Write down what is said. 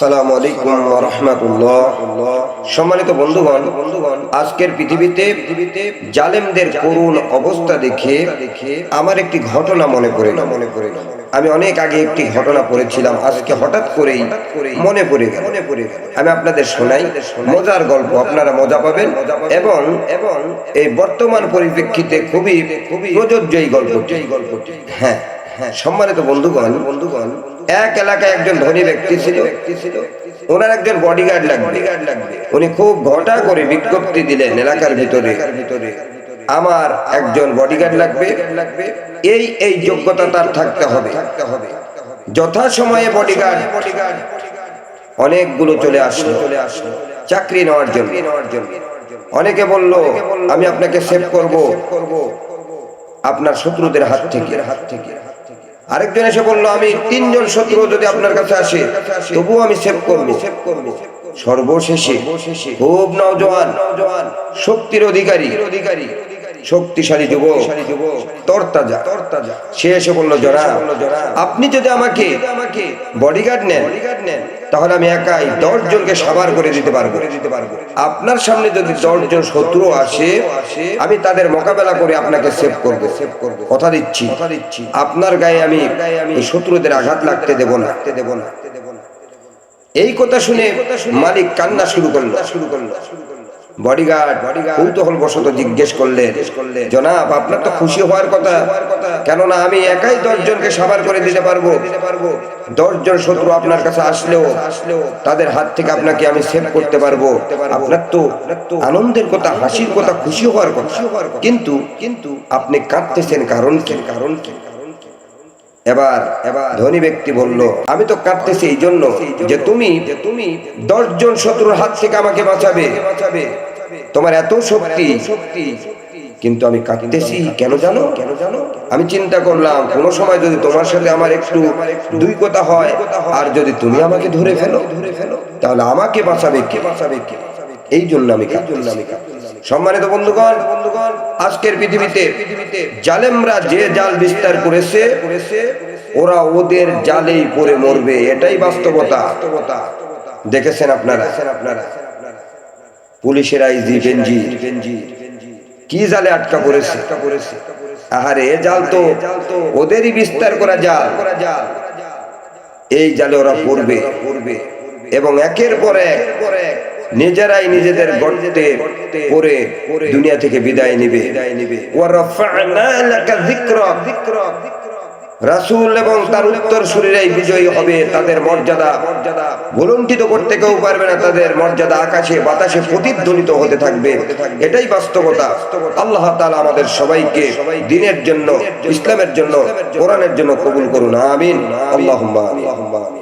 আসসালামু আলাইকুম ওয়া রাহমাতুল্লাহ। সম্মানিত বন্ধুগণ, আজকের পৃথিবীতে জালেমদের করুণ অবস্থা দেখে আমার একটি ঘটনা মনে পড়ে গেল। আমি অনেক আগে একটি ঘটনা পড়েছিলাম, আজকে হঠাৎ করেই মনে পড়ে গেল। আমি আপনাদের শোনাই, মজার গল্প, আপনারা মজা পাবেন এবং এই বর্তমান পরিপ্রেক্ষিতে খুবই প্রযোজ্য এই গল্পটি। হ্যাঁ, সম্মানিত বন্ধুগণ, এক এলাকায় একজন ধনী ব্যক্তি ছিল। ওনার একজন বডিগার্ড লাগবে। উনি খুব ঘটা করে বিজ্ঞপ্তি দিলেন এলাকার ভিতরে, আমার একজন বডিগার্ড লাগবে, এই যোগ্যতা তার থাকতে হবে। যথা সময়ে বডিগার্ড অনেকগুলো চলে আসলো চাকরি নেওয়ার জন্য। অনেকে বলল, আমি আপনাকে সেভ করব আপনার শত্রুদের হাত থেকে। আরেকজন এসে বলল, আমি 3 জন শত্রু যদি আপনার কাছে আসে তবুও আমি সেভ করব। সর্বশেষে খুব নওজোয়ান, শক্তির অধিকারী, শক্তিশালী যুবক, তরতাজা, সে এসে বলল, জনাব, আপনি যদি আমাকে বডিগার্ড নেন তাহলে আমি একাই 10 জনকে সাবার করে দিতে পারবো। আপনার সামনে যদি 10 জন শত্রু আসে আমি তাদের মোকাবেলা করে আপনাকে সেভ করব। কথা দিচ্ছি, আপনার গায়ে আমি শত্রুদের আঘাত লাগতে দেব না। এই কথা শুনে মালিক কান্না শুরু করলো। বডিগার্ড কৌতূহল বশত জিজ্ঞেস করলেন, জনাব, আপনার তো খুশি হওয়ার কথা, কেননা আমি একাই 10 জনকে সাবার করে দিতে পারবো। 10 জন শত্রু আপনার কাছে আসলেও তাদের হাত থেকে আপনাকে আমি সেভ করতে পারবো। আপনার তো আনন্দের কথা, হাসির কথা, খুশি হওয়ার কথা, কিন্তু আপনি কাঁদতেছেন কারণ কি? এবার ধনী ব্যক্তি বলল, আমি তো কাঁদতেছি এই জন্য যে তুমি 10 জন শত্রুর হাত থেকে আমাকে বাঁচাবে, তোমার এত শক্তি, কিন্তু আমি কাঁদতেছি কেন জানো? আমি চিন্তা করলাম কোন সময় যদি তোমার সাথে আমার একটু দুই কথা হয় আর যদি তুমি আমাকে ধরে ফেলো তাহলে আমাকে বাঁচাবে কে? এই জন্য আমি কাঁদতেছি। সম্মানিত বন্ধুগণ, আজকের পৃথিবীতে জালেমরা যে জাল বিস্তার করেছে ওরা ওদের জালেই পড়ে মরবে, এটাই বাস্তবতা। দেখেছেন আপনারা, পুলিশের আইজি বেনজি কি জালে আটকা পড়েছে। আহারে, এ জাল তো ওদেরই বিস্তার করা জাল। এই জালে ওরা পড়বে এবং একের পর এক নিজেরাই নিজেদের গর্তে পড়ে দুনিয়া থেকে বিদায় নিবে। রাসূল এবং তার উত্তরসূরিরাই বিজয়ী হবে। তাদের মর্যাদা ভুলুণ্ঠিত করতে কেউ পারবে না। তাদের মর্যাদা আকাশে বাতাসে প্রতিধ্বনিত হতে থাকবে। এটাই বাস্তবতা। আল্লাহ তাআলা আমাদের সবাইকে দ্বীনের জন্য, ইসলামের জন্য, কোরআনের জন্য কবুল করুন। আমিন, আল্লাহুম্মা আমিন।